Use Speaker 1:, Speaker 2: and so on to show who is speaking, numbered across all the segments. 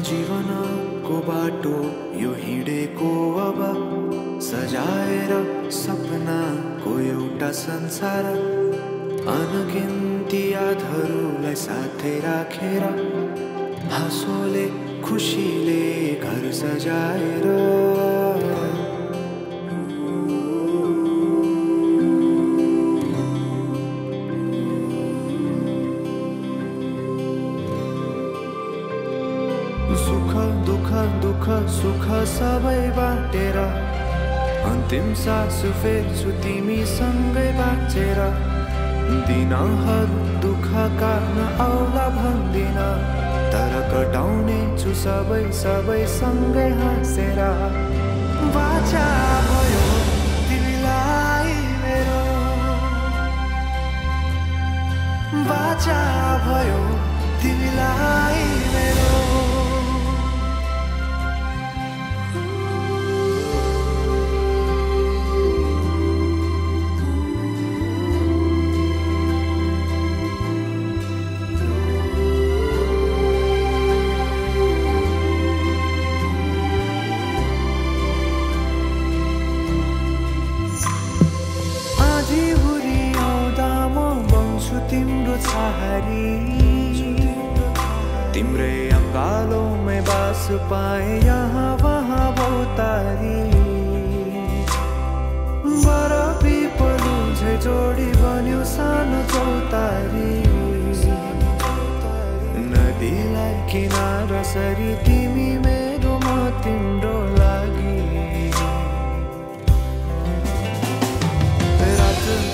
Speaker 1: जीवनको बाटो यो हिँडेको अब सजाएर सपनाको एउटा संसार अनगिन्ती यादहरूलाई साथै राखेर हाँसोले खुसीले घर सजाएर सुख दुख दुख सुख सबै बाटेर अन्तिम सास फेर्छु तिमीसँगै बाँचेर दिनहरू दुःखका नआउला भन्दिन तर कटाउने छु सबै सँगै हाँसेर बाचा भयो तिमीलाई मेरो बाचा भयो तिमीलाई मेरो तिम्रो छहारी तिम्रै अङ्गालोमै बास पाए यहाँ वहाँ बहुतारी बर पिपलु झै जोडी बन्यो सानो चौतारी नदीलाई किनारा सरी तिमी मेरो म तिम्रो लागि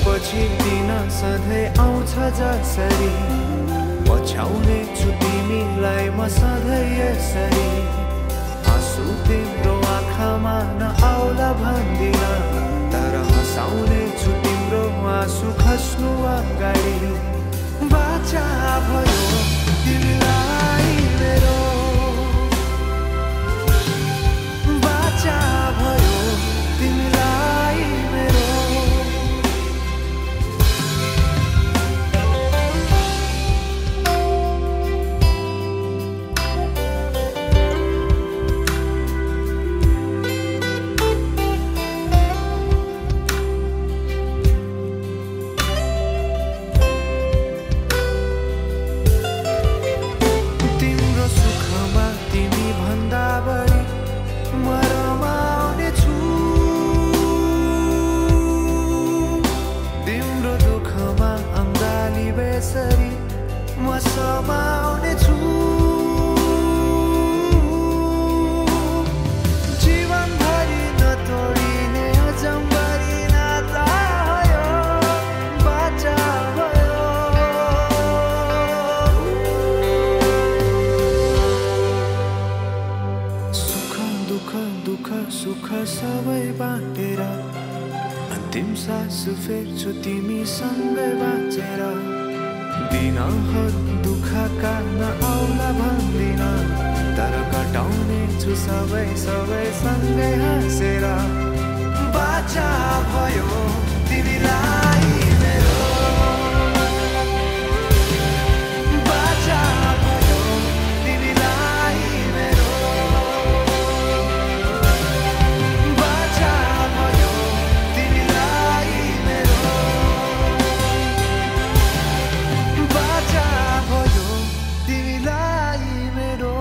Speaker 1: पछि दिन सधैँ आउँछ जसरी पछ्याउने छु तिमीलाई म सधैँ यसरी आँसु तिम्रो आँखामा नआउला भन्दिन तर हँसाउने छु तिम्रो आँसु खस्नु अगाडि बाचा भयो तिमीलाई मेरो बाचा भयो तिमीलाई मेरो म समाउने छु जीवनभरि नतोडिने अजम्बरी नाता भयो बाचा भयो सुख दुख दुख सुख सबै बाँटेर अन्तिम सास फेर्छु तिमीसँगै बाँचेर दिनहरू दुःखका नआउला भन्दिन तर कटाउने छु सबै सँगै हाँसेर बाचा भयो तिमीलाई मेरो बाचा भयो तिमीलाई मेरो बाचा भयो तिमीलाई मेरो बाचा भयो तिमीलाई मेरो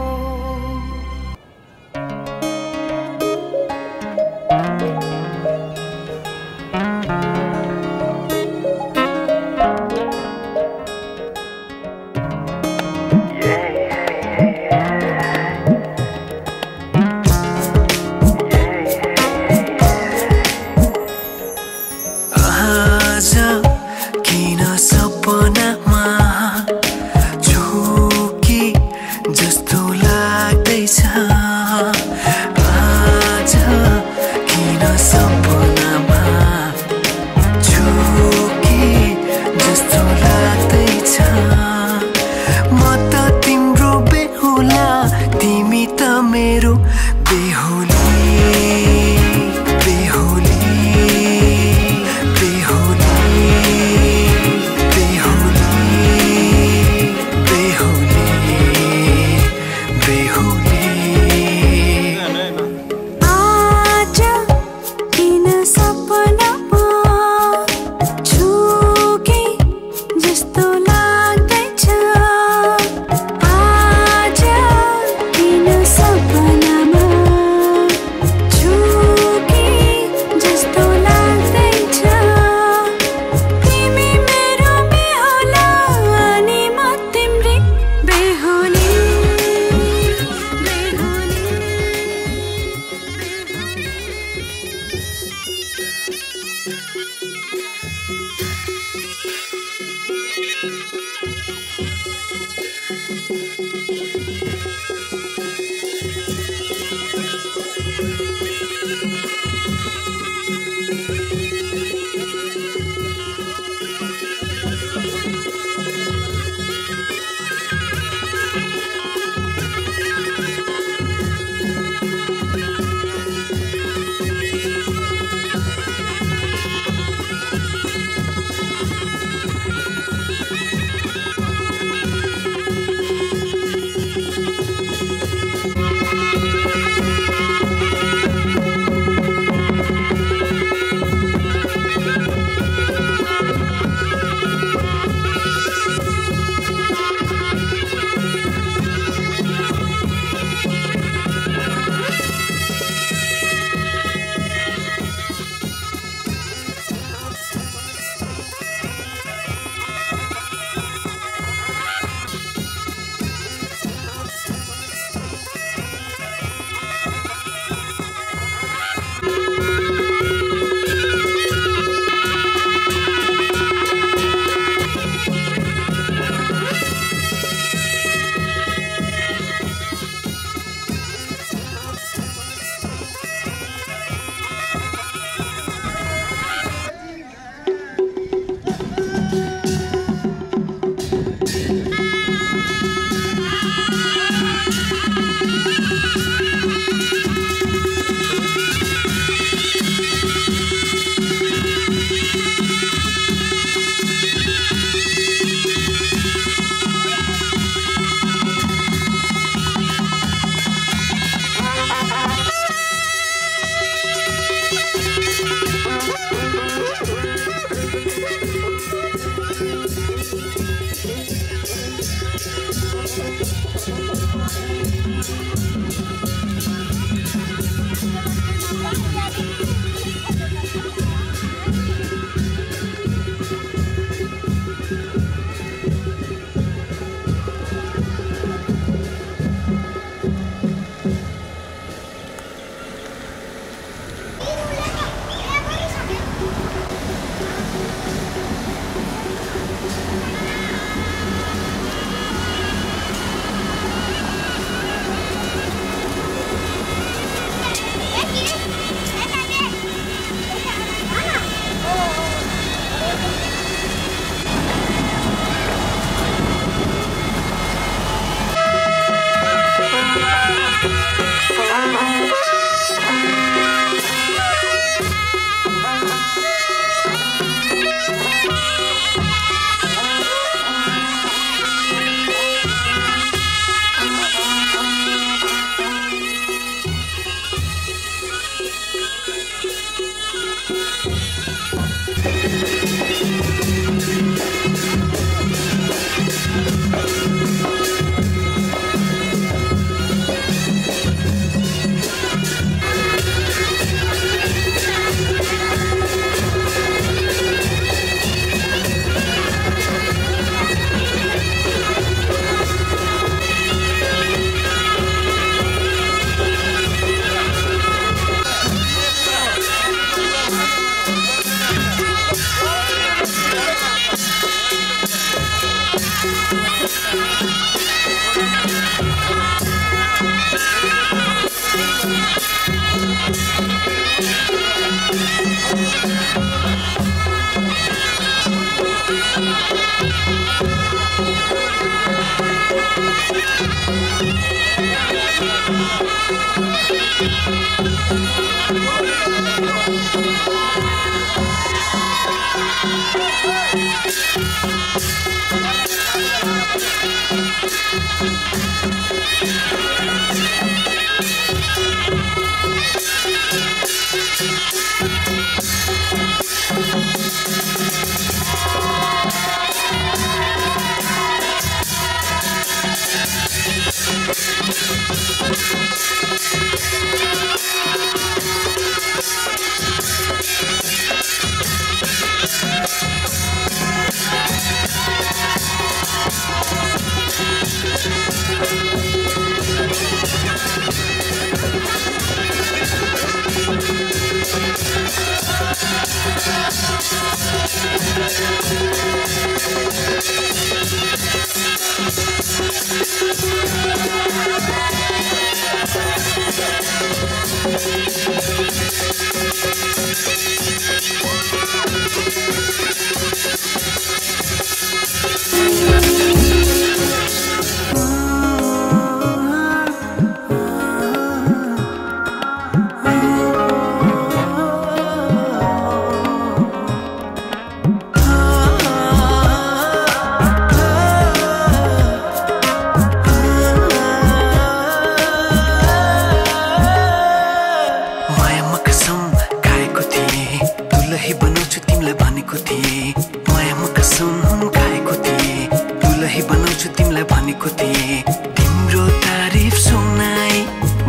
Speaker 1: तिम्रो तारिफ सुनाई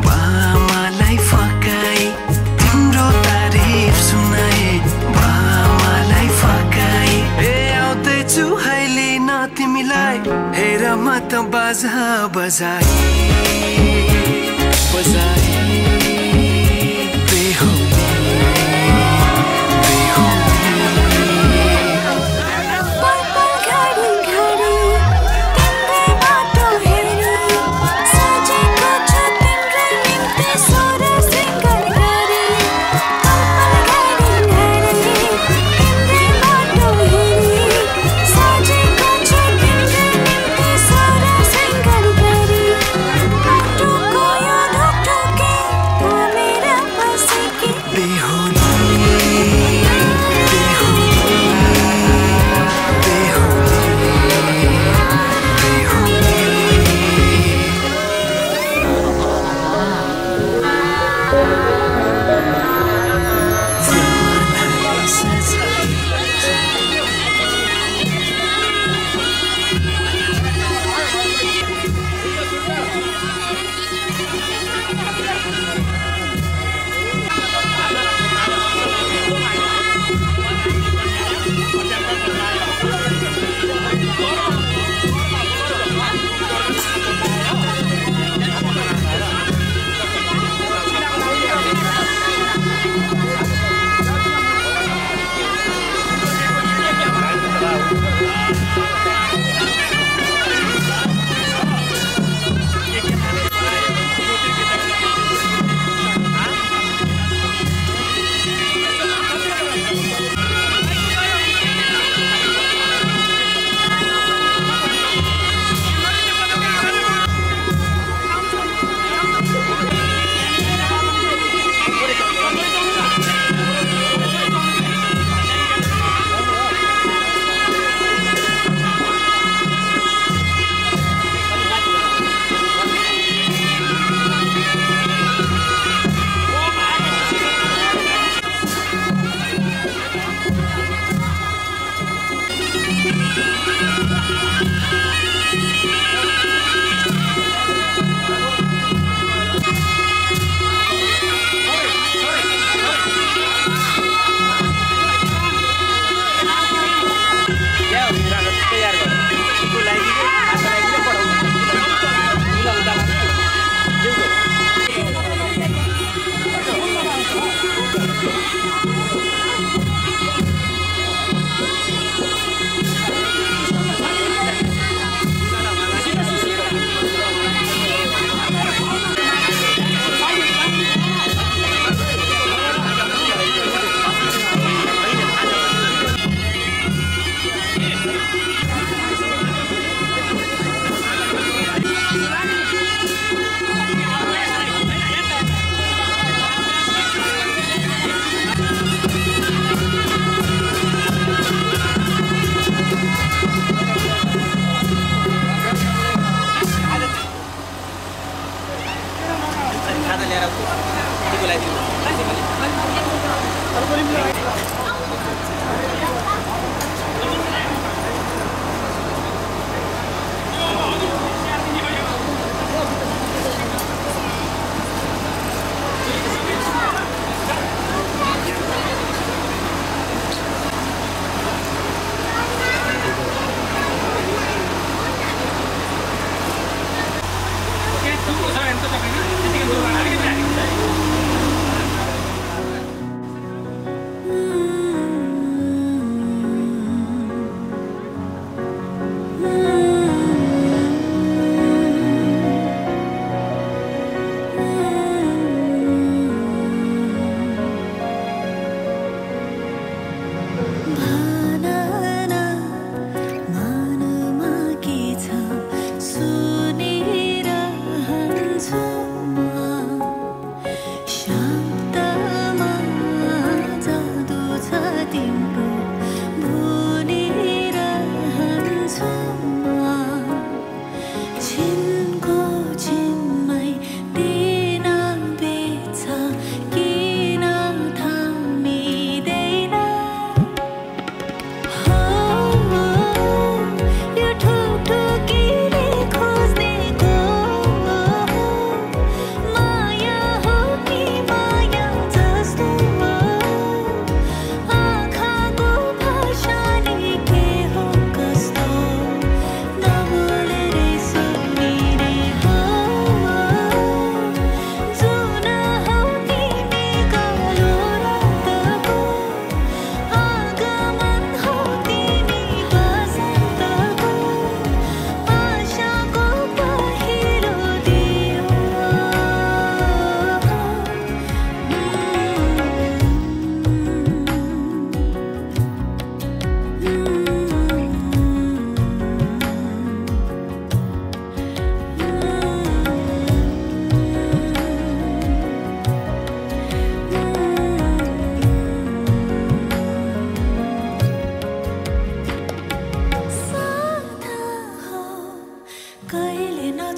Speaker 1: बामालाई फकाई तिम्रो तारिफ सुनाई बामालाई फकाई ए आउँदैछु अहिले न तिमीलाई हेर म त बाजा बजाई बजाई
Speaker 2: के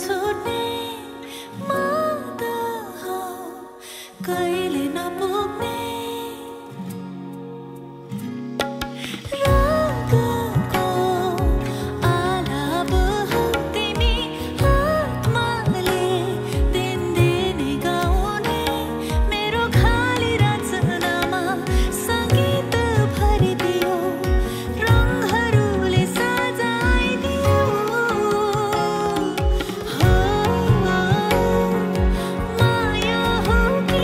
Speaker 2: नछुट्ने माद हो कहिले नपुग्ने रागको आलाप हो तिमी आत्माले दिनदिनै गाउने मेरो खाली रचनामा सङ्गीत भरिदियो रङहरूले सजाइदियो हो माया हो कि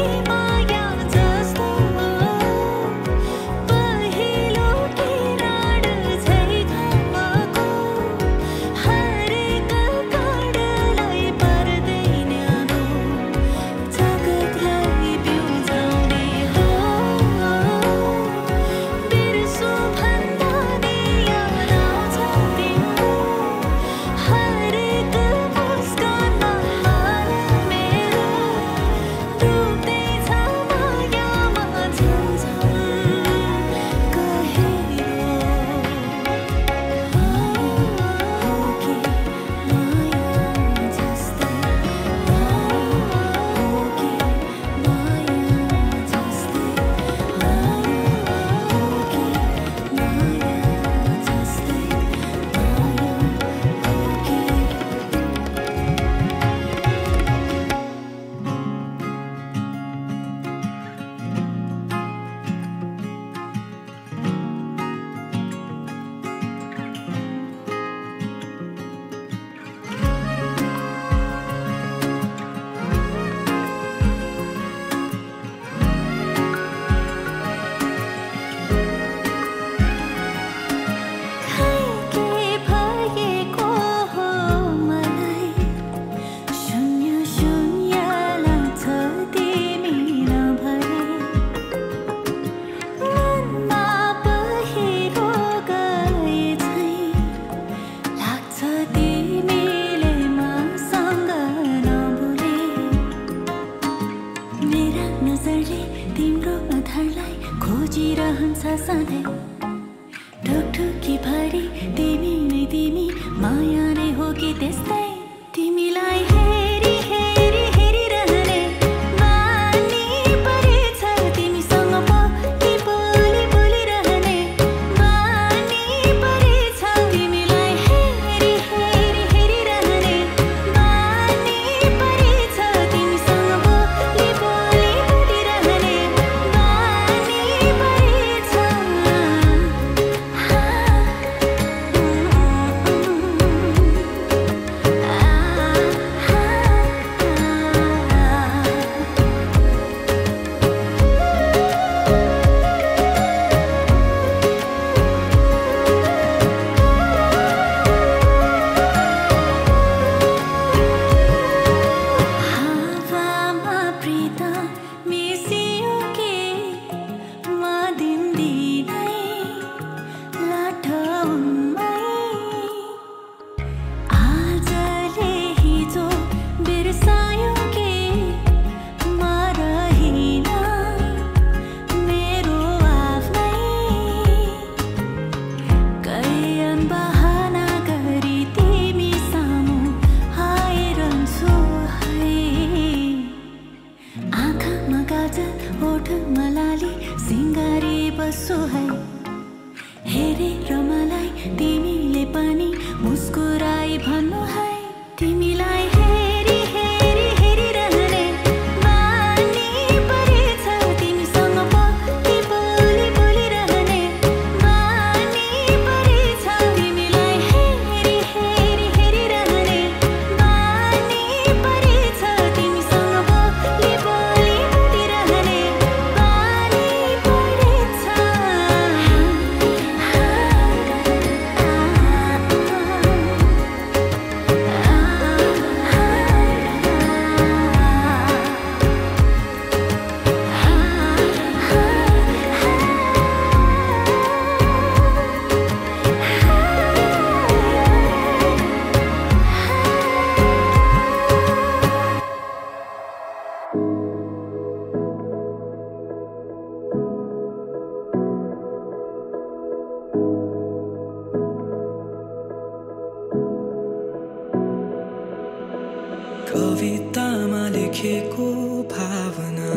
Speaker 1: कवितामा लेखेको भावना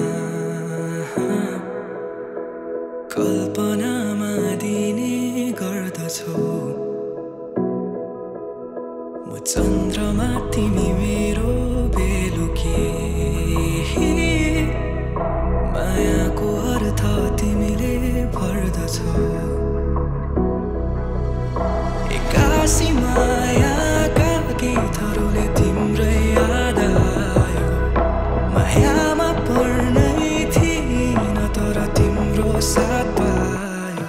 Speaker 1: कल्पनामा दिने गर्दछौ म चन्द्रमा तिमी मेरो बेलुकी मायाको अर्थ तिमीले भर्दछौ एक्कासी मायाका गीतहरूले तिम्रै याद आयो मायामा पर्नै थिइन तर तिम्रो साथ पायो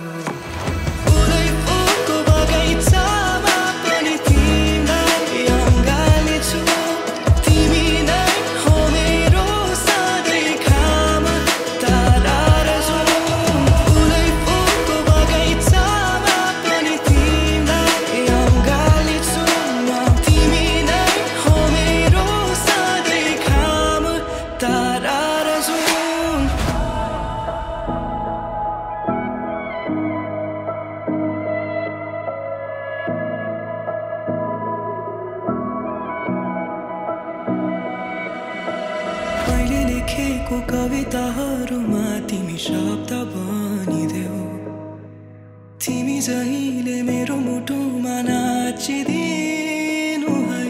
Speaker 1: फुलै फुलको बगैँचामा पनि तिमीलाई अँगालेछु तिमी नै हो मेरो सधैँ खाम तारा र जुन फुलै फुलको बगैँचामा पनि तिमीलाई अँगालेछु तिमी नै हो मेरो सधैँ खाम तारा र जुन मैले लेखेको कविताहरूमा तिमी शब्द बनिदेऊ तिमी जहिले मेरो मुटुमा नाचिदिनु है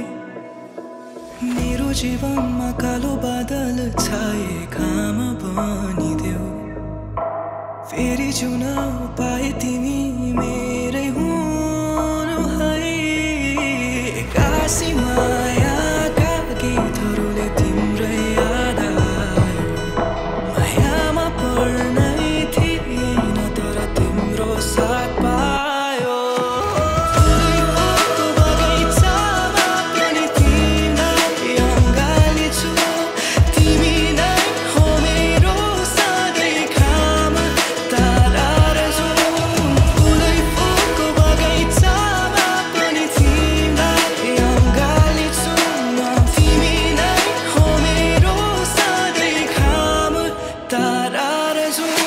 Speaker 1: मेरो जीवनमा कालो बादल छाए घाम बनिदेऊ फेरि जिउन पाए तिमी मेरै हुनु है एक्कासी मायाका गीतहरूले तिम्रै याद आयो मायामा पर्नै थिइन तर तिम्रो साथ पायो फुलै फुलको बगैँचामा पनि तिमीलाई अँगालेछु तिमी नै हो मेरो सधैँ खाम तारा र जुन फुलै फुलको बगैँचामा पनि तिमीलाई अँगालेछु तिमी नै हो मेरो सधैँ खाम तारा र जुन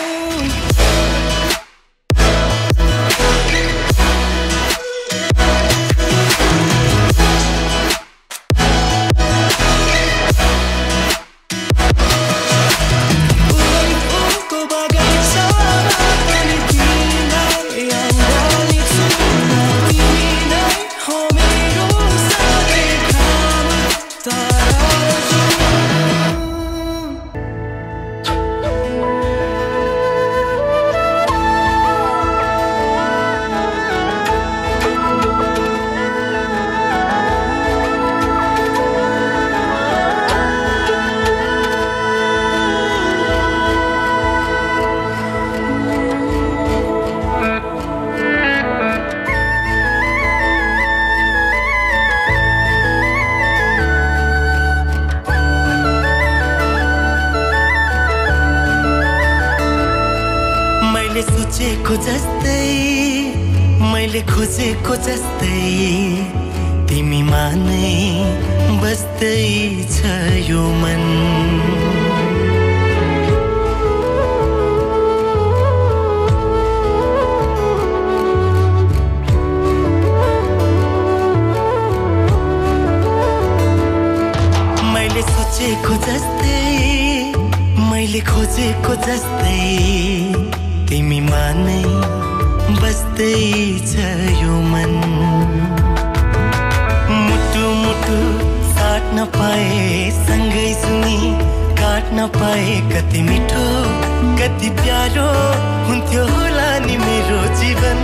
Speaker 1: फुलै फुलको बगैँचामा पनि तिमीलाई अँगालेछु तिमी नै हो मेरो सधैँ खाम तारा र जुन मैले सोचेको जस्तै मैले खोजेको जस्तै तिमीमा नै बस्दैछ यो मन मैले सोचेको जस्तै मैले खोजेको जस्तै तिमीमा नै बस्दैछ यो मन मुटु मुटु साट्न पाए सँगै सुनि काट्न पाए कति मिठो कति प्यारो हुन्थ्यो होला नि मेरो जीवन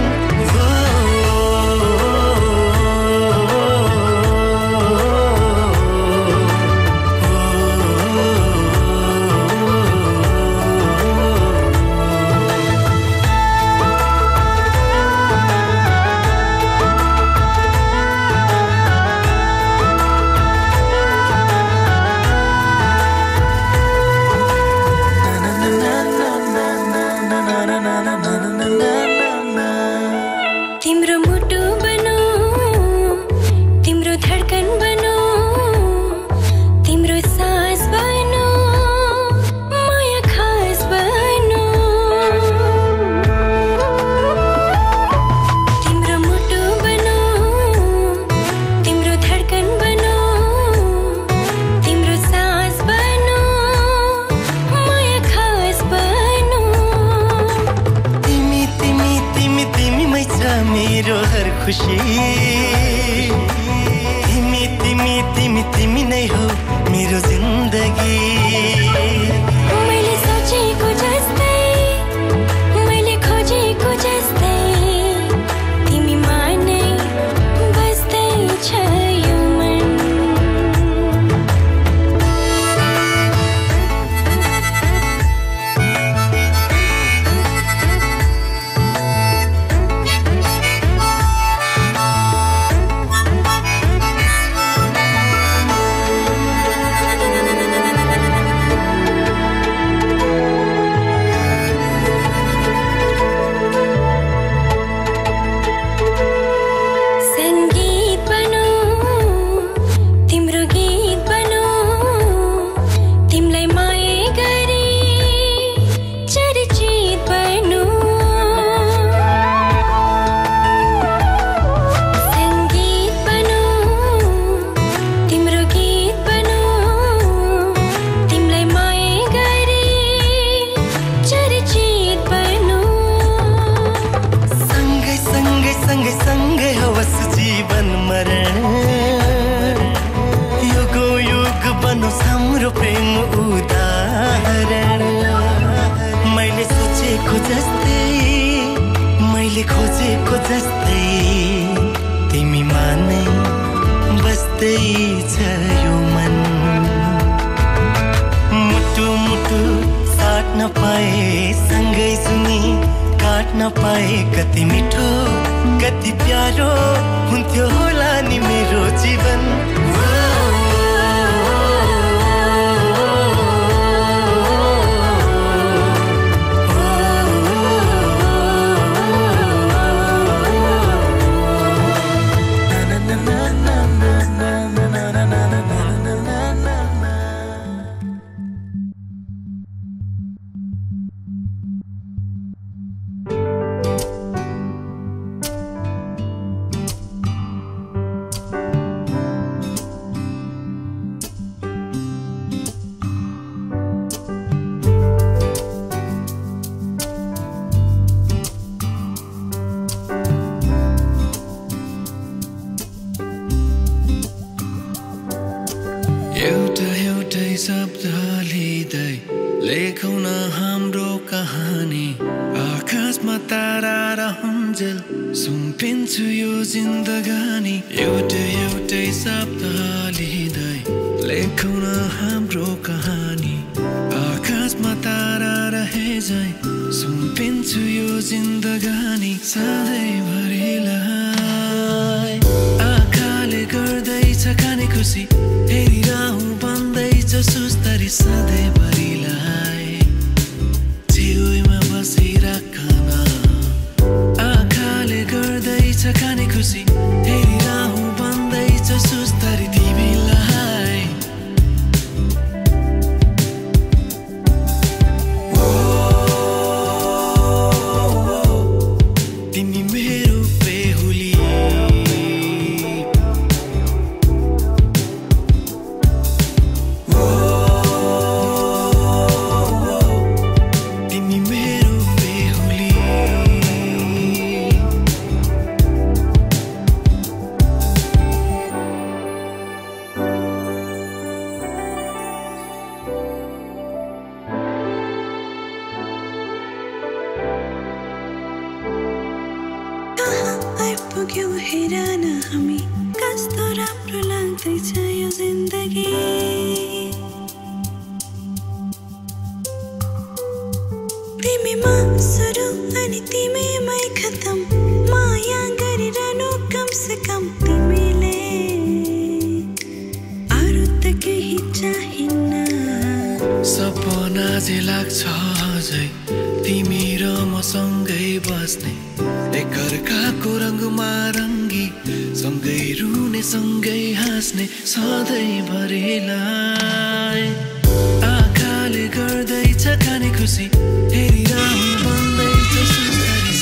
Speaker 1: na na na na na na na na na na na नै हो मेरो जिन्दगी
Speaker 2: मैले सोचेको जस्तै मैले खोजेको जस्तै तिमीमा नै बस्दैछ यो मन खोजेको जस्तै तिमीमा नै बस्दैछ यो मन मुटु मुटु साट्न पाए सँगै सुनि काट्न पाए कति मिठो कति प्यारो हुन्थ्यो होला नि मेरो जीवन एउटै शब्द लिँदै लेखौँ न हाम्रो कहानी आकाशमा तारा रहन्जेल सुम्पिन्छु यो जिन्दगानी एउटै शब्द लिँदै लेखौँ न हाम्रो कहानी आकाशमा तारा रहेझै सुम्पिन्छु यो जिन्दगानी सधैँभरिलाई आँखाले गर्दैछ खाने खुसी हेरिरहँ बन्दैछ सुस्तरी सधैँभरिलाई छेउमा बसिराखन आँखाले गर्दैछ खाने खुसी हेरिरहँ बन्दैछ सुस्तरी तिमीलाई तिमी मेरो बेहुली पुग्यौं हेर न हामी कस्तो राम्रो लाग्दैछ यो जिन्दगी तिमीमा सुरु अनि तिमीमै खतम माया गरिरहनु कम से कम तिमीले अरू त केही चाहिन्न
Speaker 1: सपना जे लाग्छ अझै तिमी र मसँगै बस्ने एकअर्काको रङमा रङ्गी सँगै रुने सँगै हाँस्ने सधैँभरिलाई आँखाले गर्दैछ खाने खुसी हेरिरहँ बन्दैछ सुस्तरी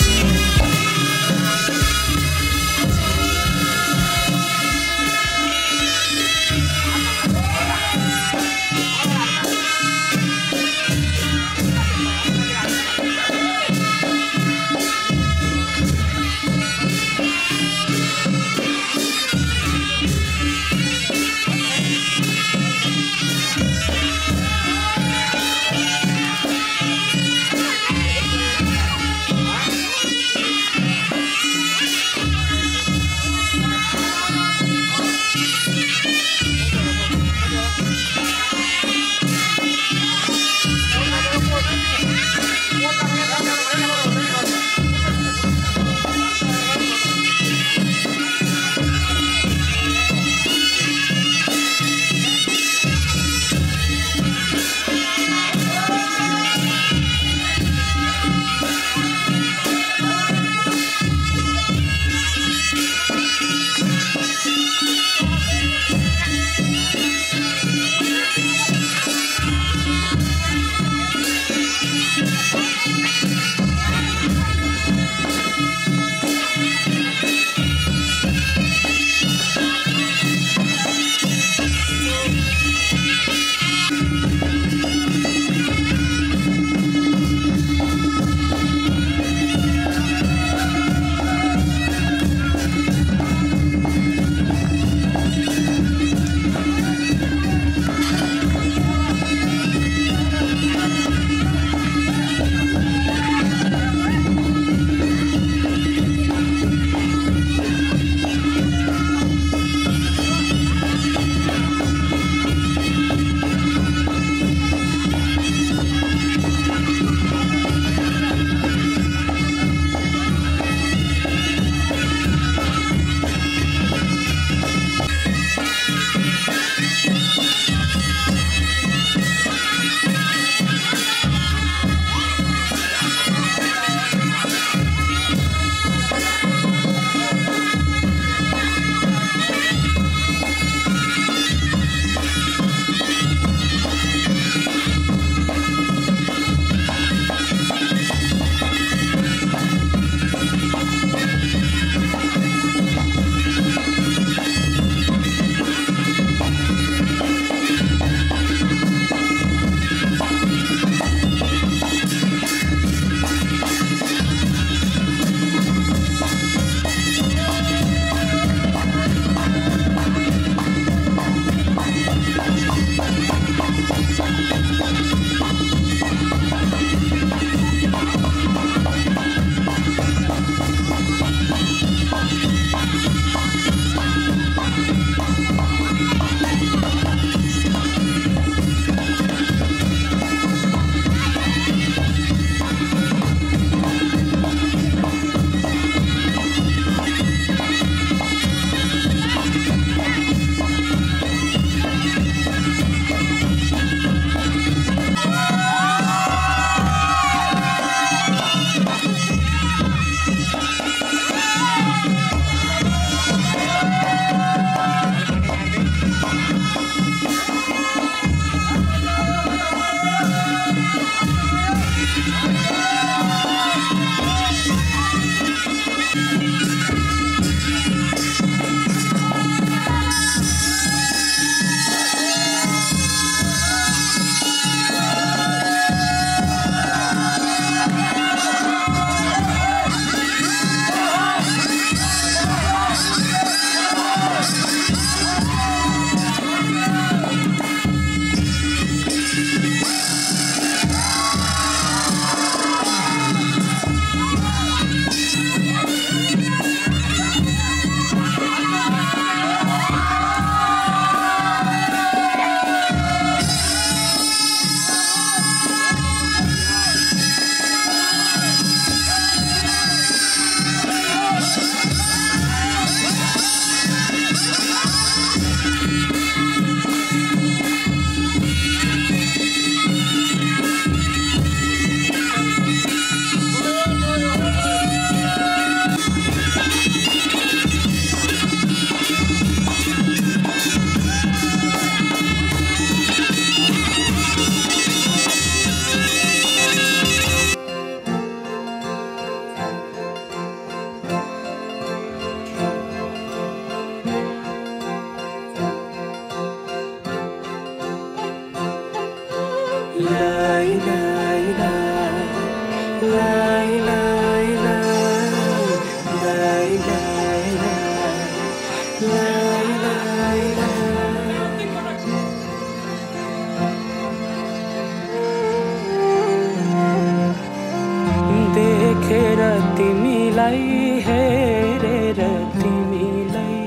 Speaker 3: देखेर तिमीलाई हेरेर तिमीलाई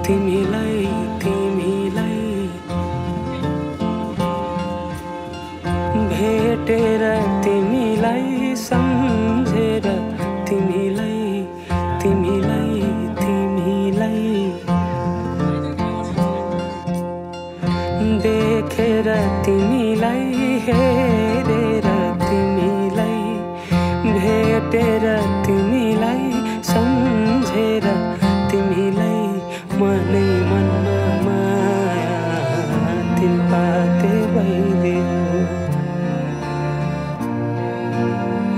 Speaker 3: तिमीलाई तिमीलाई भेटेर तिमीलाई सम्झेर तिमीलाई तिमीलाई तिमीलाई देखेर तिमीलाई हेरेर तिमीलाई भेटेर तिमीलाई सम्झेर तिमीलाई मनै मनमा माया तिनपाते भइदियो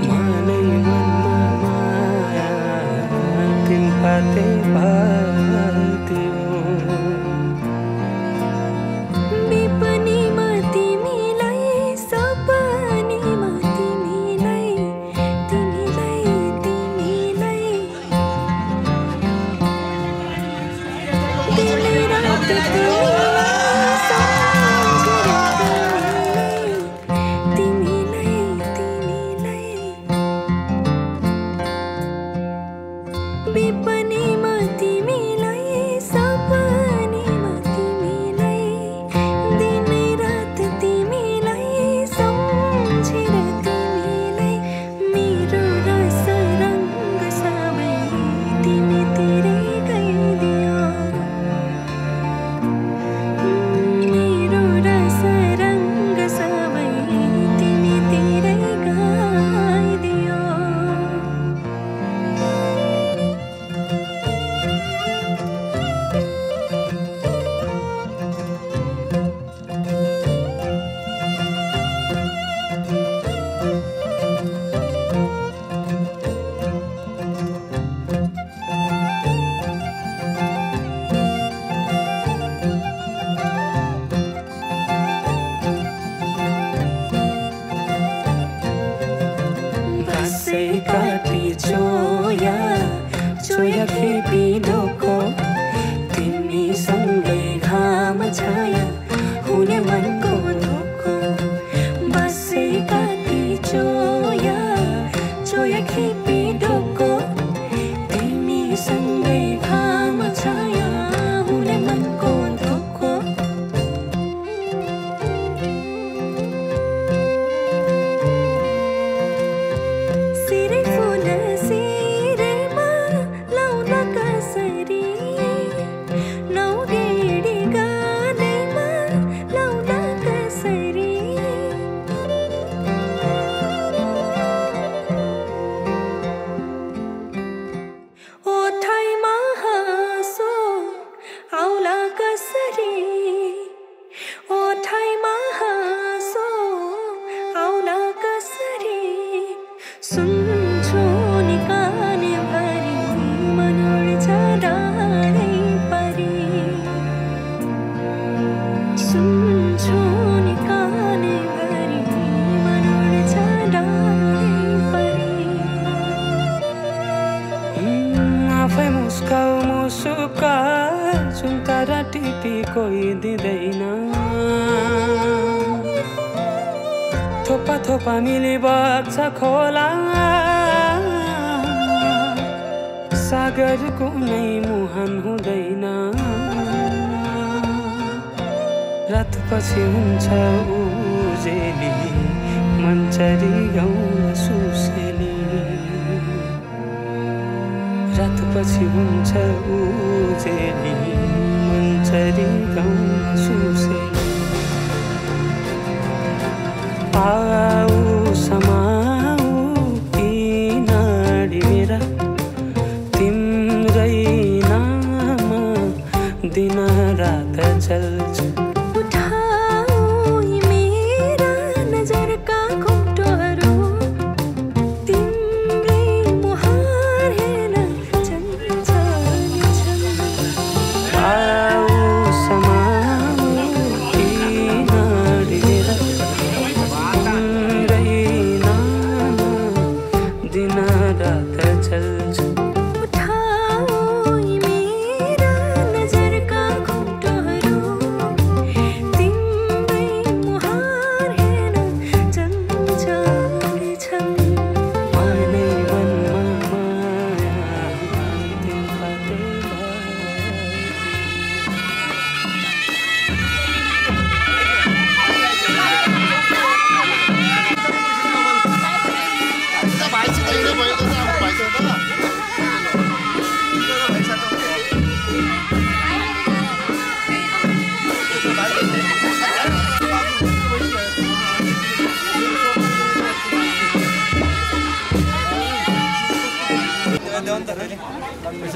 Speaker 3: मनै मनमा माया तिनपाते भइदियो
Speaker 4: विपनीमा तिमीलाई सपनीमा तिमीलाई तिमीलाई तिमीलाई दिनरात तिमीलाई सम्झेर
Speaker 3: छुट्टी कोही दिँदैन थोपा थोपा मिली बग्छ खोला सागर कुनै मुहान हुँदैन रात पछि हुन्छ उजेली मन्चरी गाउँ सुसेली रात पछि हुन्छ उजेली मन्चरी गाउँ सुसेली आऊ समाऊ किनारी मेरा तिम्रै नाम दिन रात चल्छ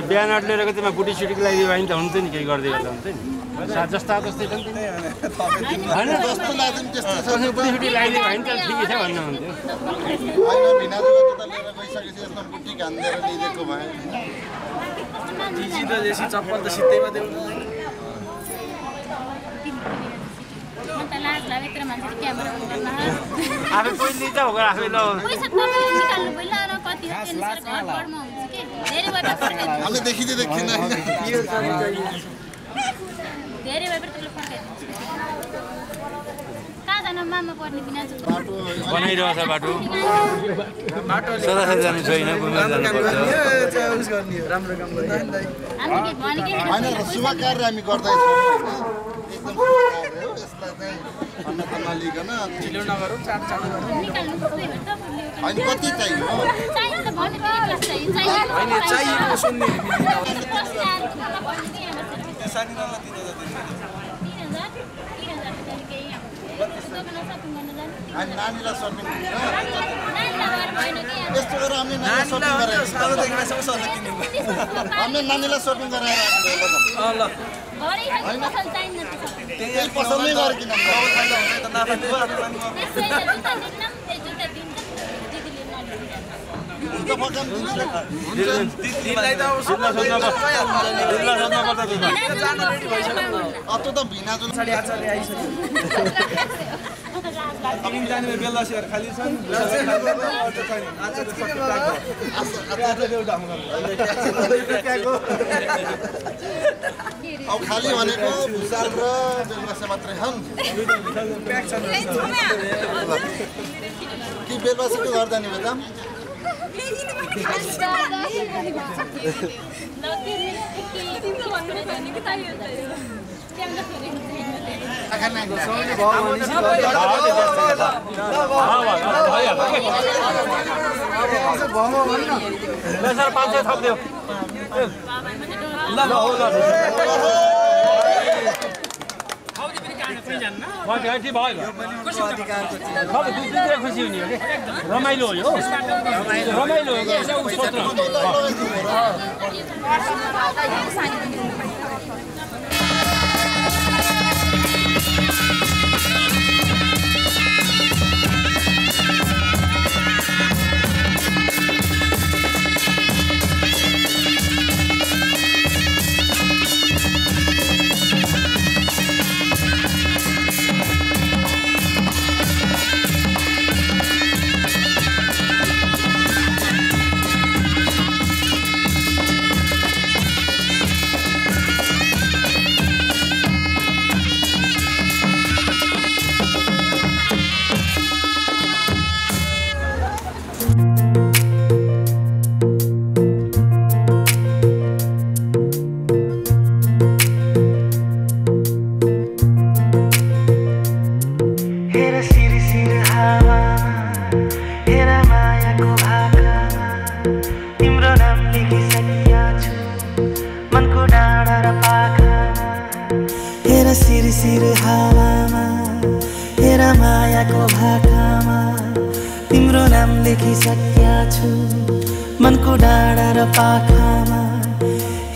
Speaker 5: बिहान अट्लेर त्यसमा बुटी सुटीको लागि भयो नि त हुन्छ नि केही गर्दै गर्दा हुन्छ नि जस्ता जस्तै छ नि त होइन जस्तो लाग्छ नि त्यस्तो बुटी सुटी लगाइदियो भने त ठिकै छ भन्नु हुन्थ्यो
Speaker 6: होइन भिनाजुको त लिएर गइसकेपछि यसमा बुटी घान्देर ल्याइदिएको भए
Speaker 7: दिदी त जेसी चप्पल त सित्तैमा देऊ
Speaker 5: आफै पहिली त हो आफै ल
Speaker 6: हामीले देखिँदै देखिन
Speaker 5: बनाइरहेछ बाटो सदासरी जानु छैन घुमेर जानुपर्छ
Speaker 6: होइन शुभ कार्य हामी गर्दैछौँ एकदम शुभ कार्य हो यसलाई चाहिँ भन्न त नलिकन
Speaker 7: ढिलो नगरौँ चाँडो चाँडो गरौँ
Speaker 6: होइन कति चाहियो
Speaker 7: होइन चाहिएको सुन्ने
Speaker 6: हामी नानीलाई सपिङ यस्तो गरेर हामीले नानीलाई सपिङ हामीले नानीलाई सपिङ गराएर त्यही पसलमै गरेर किन अब त भिनाजु
Speaker 7: जाने बेला खाली छन्
Speaker 6: अब खाली भनेको भुसाल र बेलबासे मात्रै छन् कि बेलबासेको गर्दा नि बेटा
Speaker 5: सर 500 थप्दियो ल खुसी हुने हो कि रमाइलो हो यो रमाइलो हो
Speaker 2: तिम्रो नाम लेखिसक्या छु मनको डाँडा र पाखामा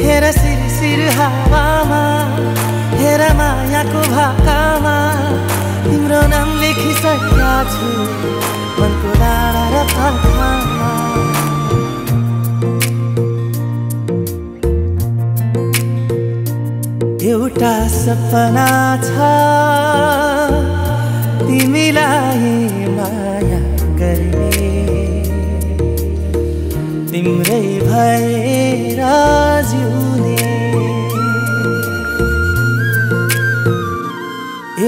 Speaker 2: हेर सिरसिर हावामा हेर मायाको भाकामा तिम्रो नाम लेखिसक्या छु मनको डाँडा र पाखामा एउटा सपना छ तिमीलाई माया गर्ने तिम्रै भएर जिउने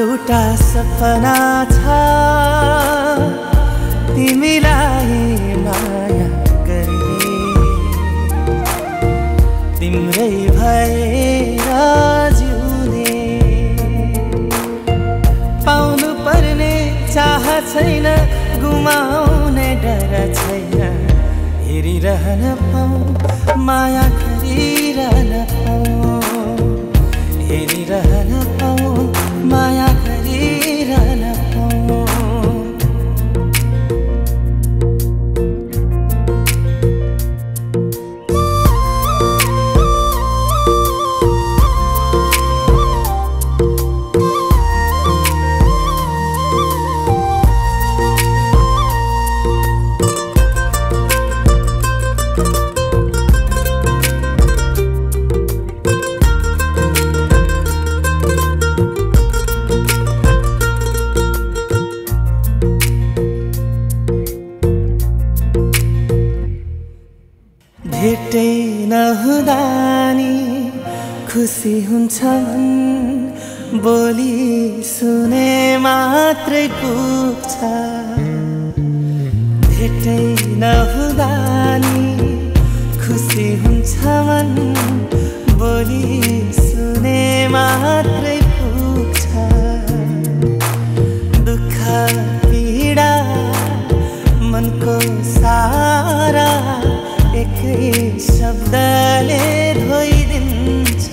Speaker 2: एउटा सपना छ तिमीलाई माया गर्ने तिम्रै भएर जिउने पाउनु पर्ने चाह छैन गुमाउने डर छैन हेरिरहन पाऊँ माया गरिरहन पाऊँ हेरिरहन पाऊँ माया गरिरहन पाऊँ भेटै नहुँदा नि खुसी हुन्छ मन बोली सुने मात्रै पुग्छ भेटै नहुँदा नि खुसी हुन्छ मन बोली सुने मात्रै पुग्छ दुःख पीडा मनको सारा एकै शब्दले धोइदिन्छ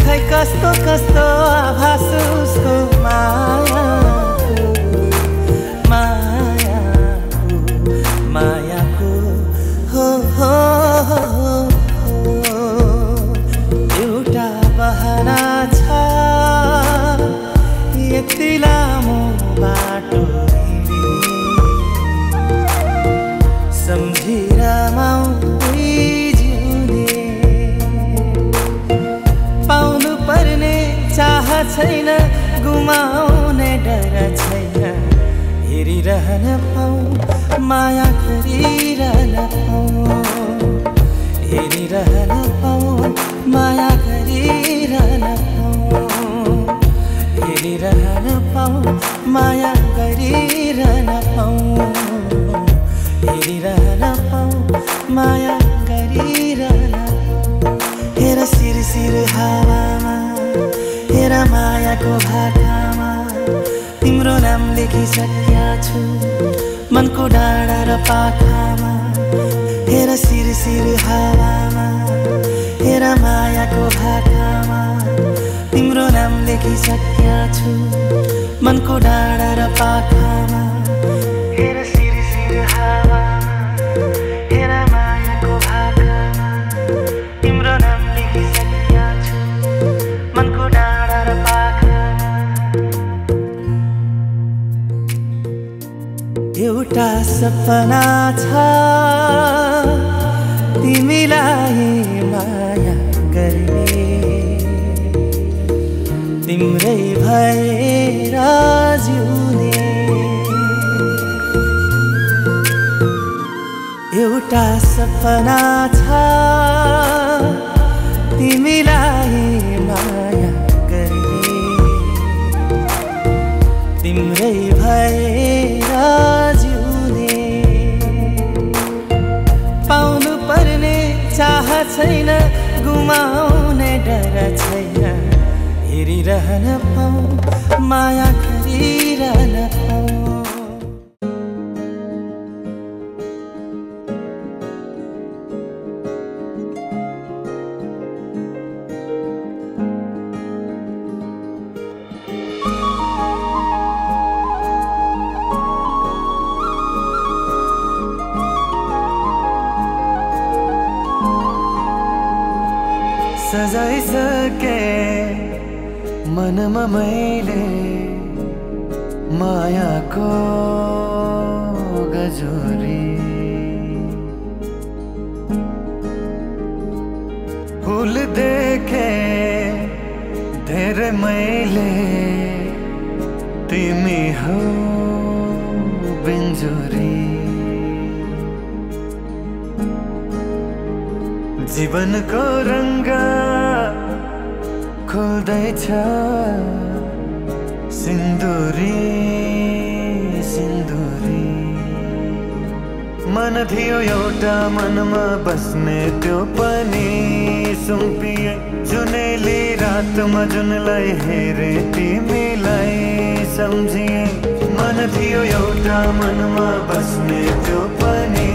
Speaker 2: खै कस्तो कस्तो आभास उसको मायाको हो एउटा बहाना छ यति लामो बाटो सम्झिर माउँ जिउने पाउनु पर्ने चाह छैन गुमाउने डर छैन हेरिरहन पाऊँ माया गरिरहन पाऊँ हेरिरहन पाऊँ माया गरिरहन पाऊँ हेरिरहन पाऊँ माया गरिरहन पाऊँ हेरिरहन पाऊँ माया गरिरहन हेर सिरसिर हावामा हेर मायाको भाकामा तिम्रो नाम लेखिसक्या छु मनको डाँडा र पाखामा हेर सिरसिर हावामा हेर मायाको भाकामा तिम्रो नाम लेखिसक्या छु मनको डाँडा र पाखामा हेर सिरसिर हावामा हेर मायाको भाकामा तिम्रो नाम लेखिसक्या छु मनको डाँडा र पाखामा एउटा सपना छ तिमीलाई माया गर्ने तिम्रै भएर जिउने एउटा सपना छ तिमीलाई माया गर्ने तिम्रै भएर जिउने पाउनु पर्ने चाह छैन गुमाउने डर छैन हेरिरहन पाऊँ माया गरिरहन पाऊँ सके मनमा मैले मायाको गजोरी फूल देखे धेरै मैले तिमी हौ बिन्जोरी जीवनको रंग खोल्दैछ सिन्दुरी सिन्दुरी मन थियो एउटा मनमा बस्ने त्यो पनि सुम्पिए जुनेली रातमा जुनलाई हेरे तिमीलाई सम्झिए मन थियो एउटा मनमा बस्ने त्यो पनि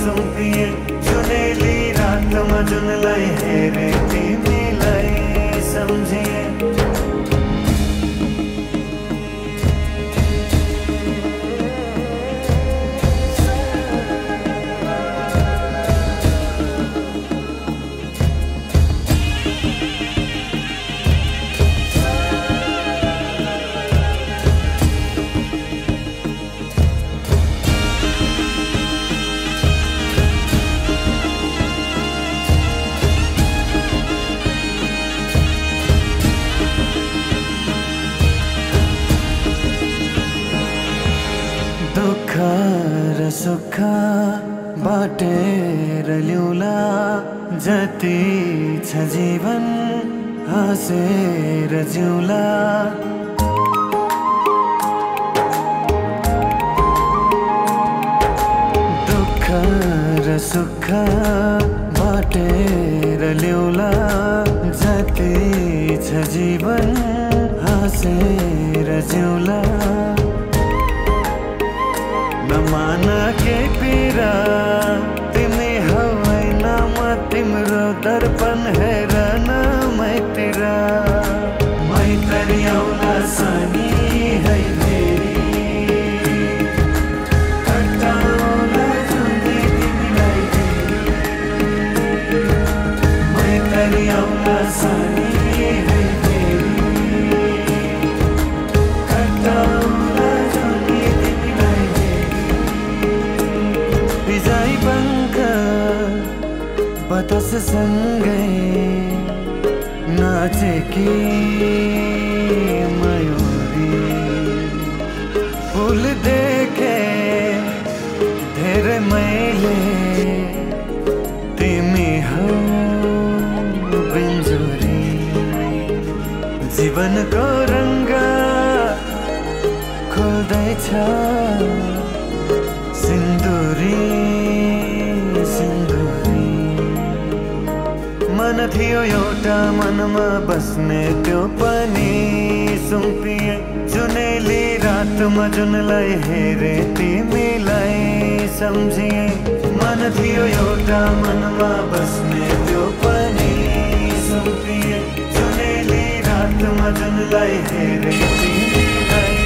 Speaker 2: सुम्पिए जुनेली रातमा जुनलाई हेरे तिमीलाई सम्झिए सुख बाटेर ल्याउला जति छ जीवन हाँसेर जिउला दुःख र सुख बाटेर ल्याउला जति छ जीवन हाँसेर जिउला नमान के पीरा तिमी हौ हैन म तिम्रो दर्पण हेरन मैतिरा मैतरी आउला सानी है फेरि कटाउला जुनी तिमीलाई फेरि मैतरी आउला सानी है फेरि कटाउला जुनी तिमीलाई बिजाई पंख बतास सँगै नाचेकी मयूरी फूल देखे धेरै मैले तिमी हौ बिन्जोरी जीवनको रंग खोल्दैछ सिन्दुरी सिन्दुरी मन थियो एउटा मनमा बस्ने त्यो पनि सुम्पिए जुनेली रातमा जुनलाई हेरे तिमीलाई सम्झिए मन थियो एउटा मनमा बस्ने त्यो पनि सुम्पिए जुनेली रातमा जुनलाई हेरे तिमीलाई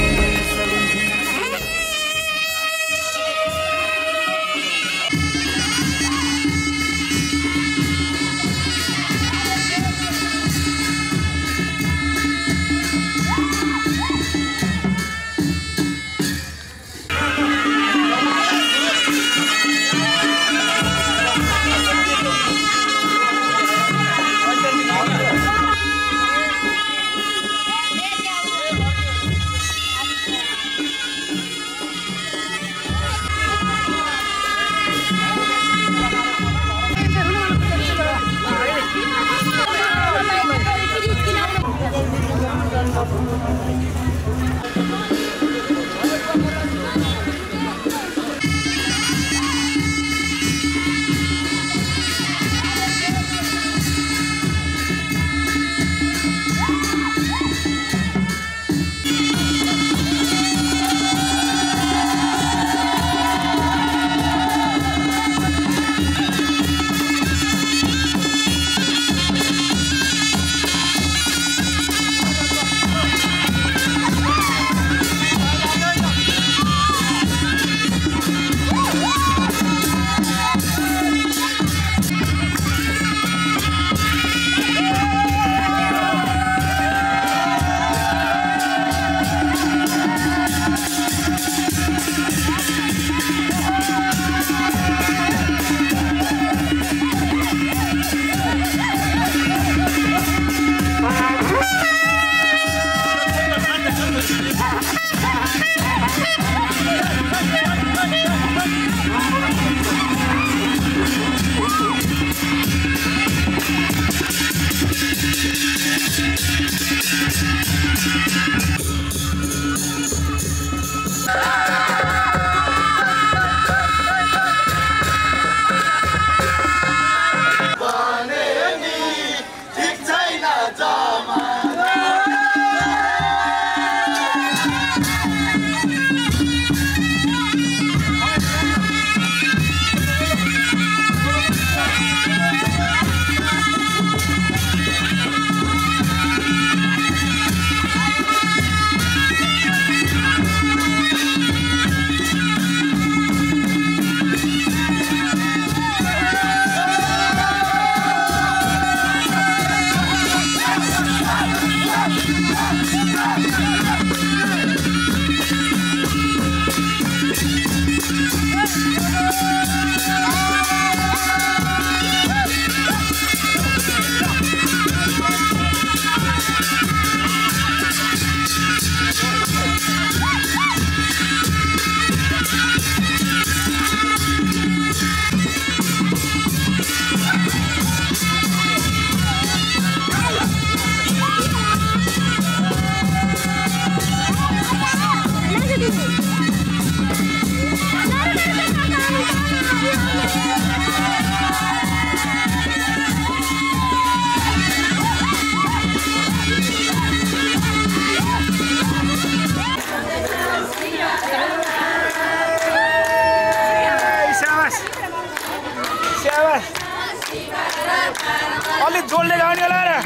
Speaker 7: अलि जोडले गाउने होला र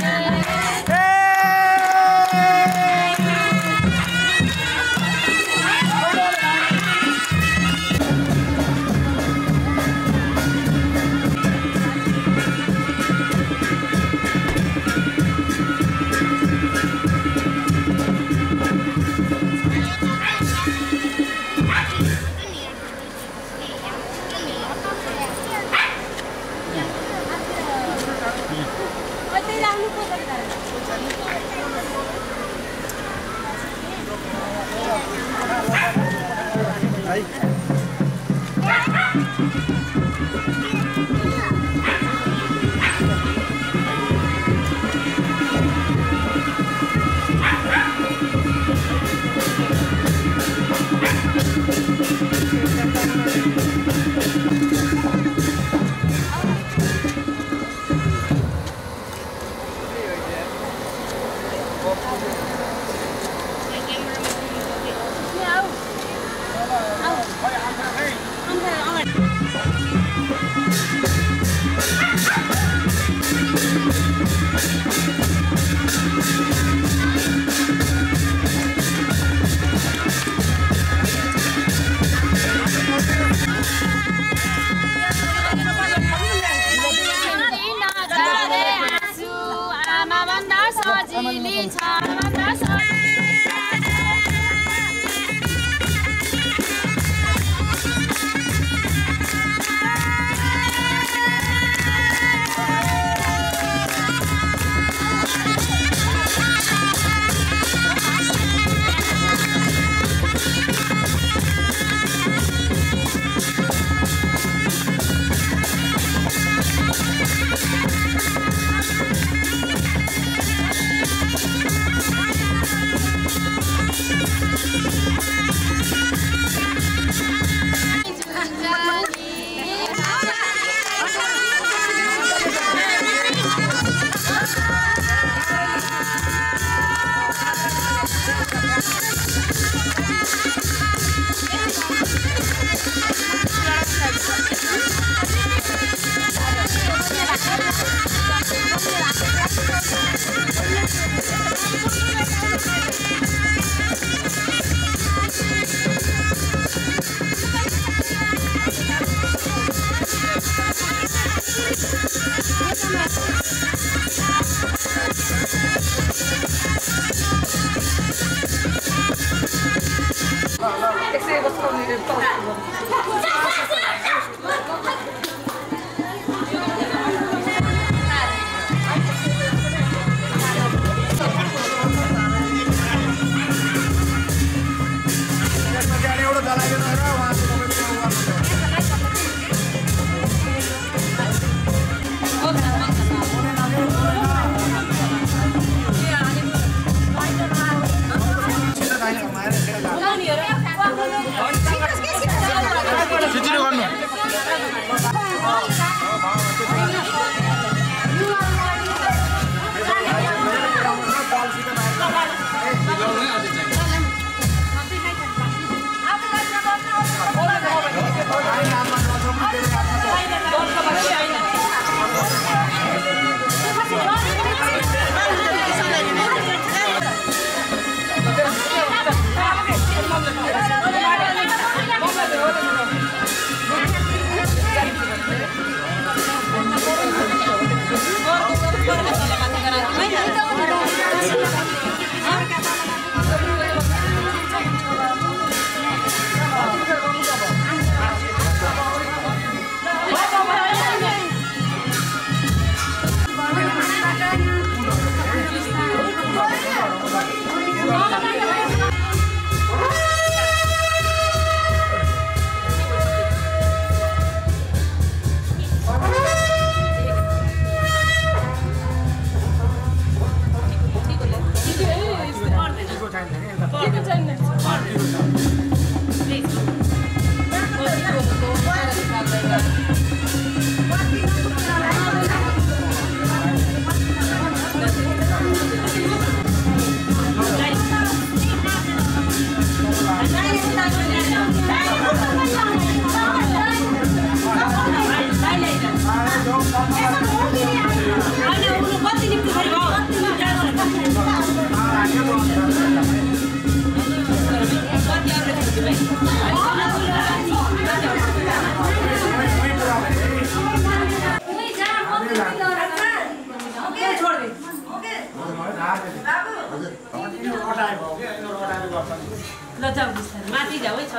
Speaker 8: माथि जाऊ है छ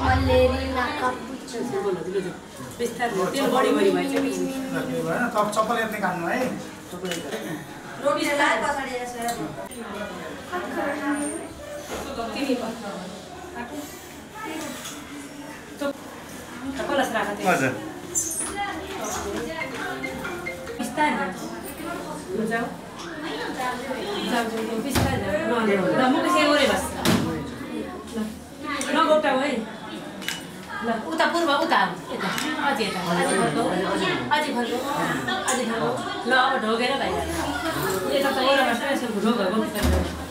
Speaker 8: मलेरी नाका पुच्छु बिस्तार तेल बढी भइछ कि
Speaker 9: हैन चप्पल यति काट्नु है
Speaker 8: रोटी लाए पछाडी यसो तिमी कलस राख त्यहाँ हजुर बिस्तार जाऊ जाऊ बिस्तार जाऊ ल मुख सेगोरे बस ल गोटा है ल उता पूर्व उता यता अझै यता अझै फर्को ल अब ढोगेर भाइ यता त ओरा बस्छ यसो ढोगको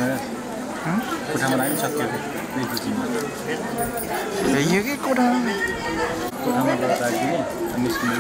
Speaker 10: कोठामा लागि सक्यो
Speaker 6: यो के कोठामा
Speaker 10: राखिदिने निस्किने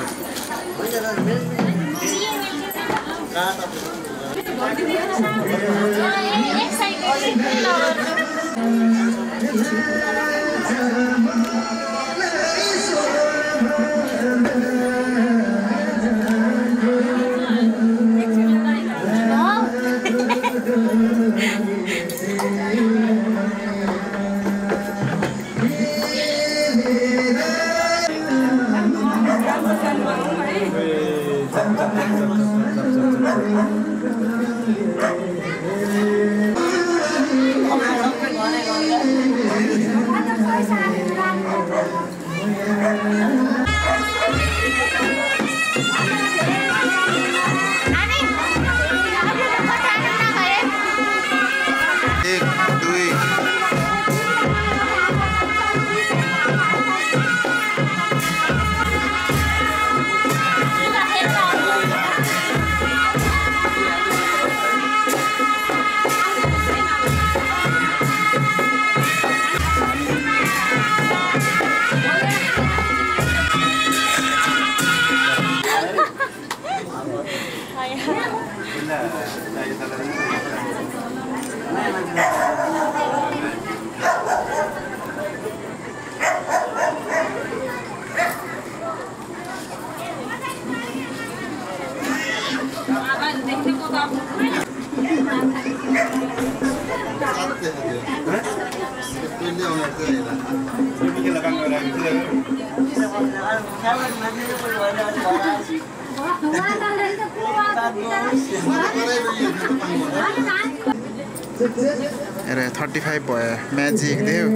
Speaker 6: अरे 35 भयो म्याजिक देऊ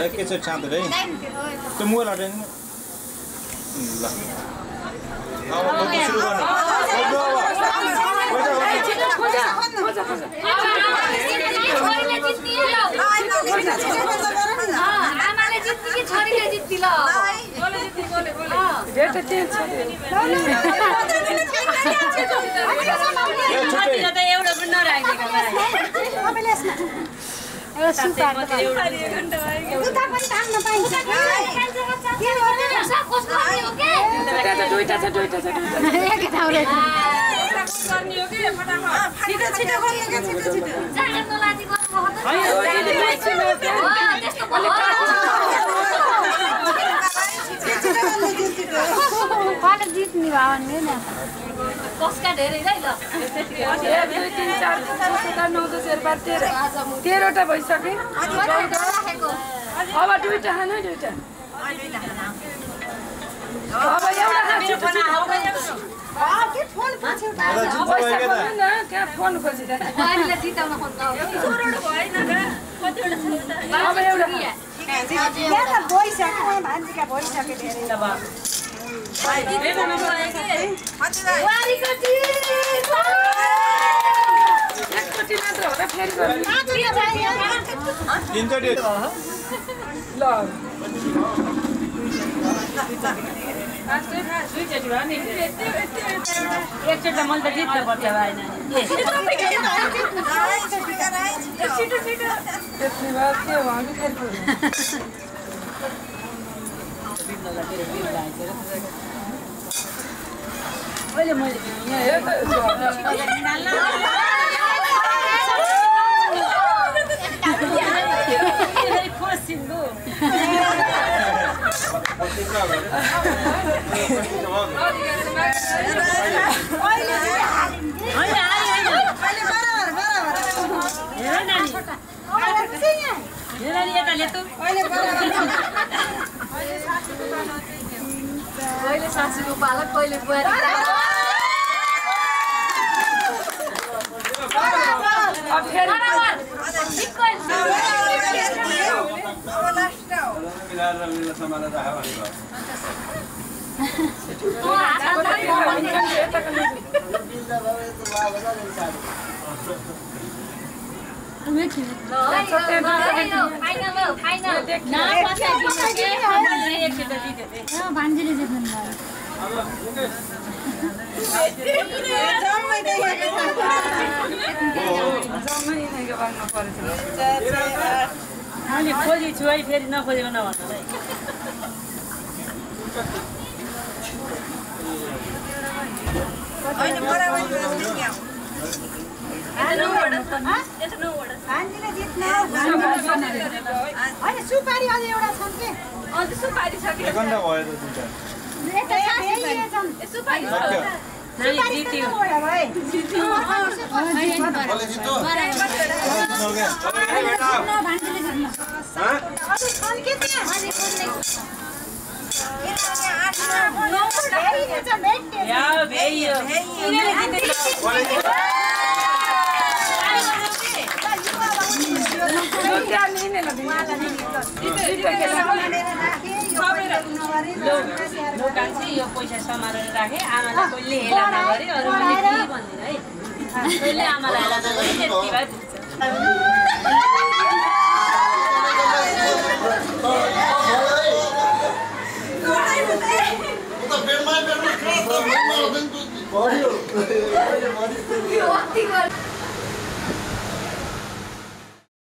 Speaker 10: एकैचोटि छाँदै त्यो मोबाइल हटाउनु ल अब सुरु गर्नु
Speaker 8: आमाले जित्ती कि छोरीले जित्ती ल बोले जित्ती बोले डेट चेन्ज छ त एउटा पनि नराखेको भाइ एउटा सुतार एउटा घण्टा भयो उता पनि टाङ्न पाइन्छ के गर्नु सब कस्तो हो के दुईटा छ एक ठाउँले गर्ने हो के फटाफट छिटो छिटो गर्नु के छिटो छिटो जान्न लाजी गर्नु हो त त्यस्तो पाले जित्ने भावना नि कसका धेरै है ल 1 2 3 4 5 6 7 8 9 10 11 12 13 वटा भइसके 14 राखेको
Speaker 11: अब दुईटा खानु दुईटा अब एउटा खान्छु
Speaker 8: के फोन पछि
Speaker 11: क्या फोन खोजी
Speaker 8: गाडीले जिताउन खोज्दा भएन कतिवटा अब एउटा यहाँ त भइसक्यो भान्जीका भइसक्यो धेरै
Speaker 11: एकचोटि मात्र होला फेरि ल
Speaker 12: एकचोटि मैले त जित्नु पर्छ भएन अहिले मैले
Speaker 8: कहिले सासूको पालक कहिले बुहारी भान्जीले जित्नु
Speaker 12: मैले खोजी छु है फेरि नखोजेको नभन्नु
Speaker 8: सुपारी अझै एउटा छन् के अझै सुपारी छ कि
Speaker 12: यो पैसा समारेर राखे आमाले कहिले हेला नगरे अरू पनि के भन्दिन है कहिले आमालाई हेला नगरे त्यति भए पुग्छ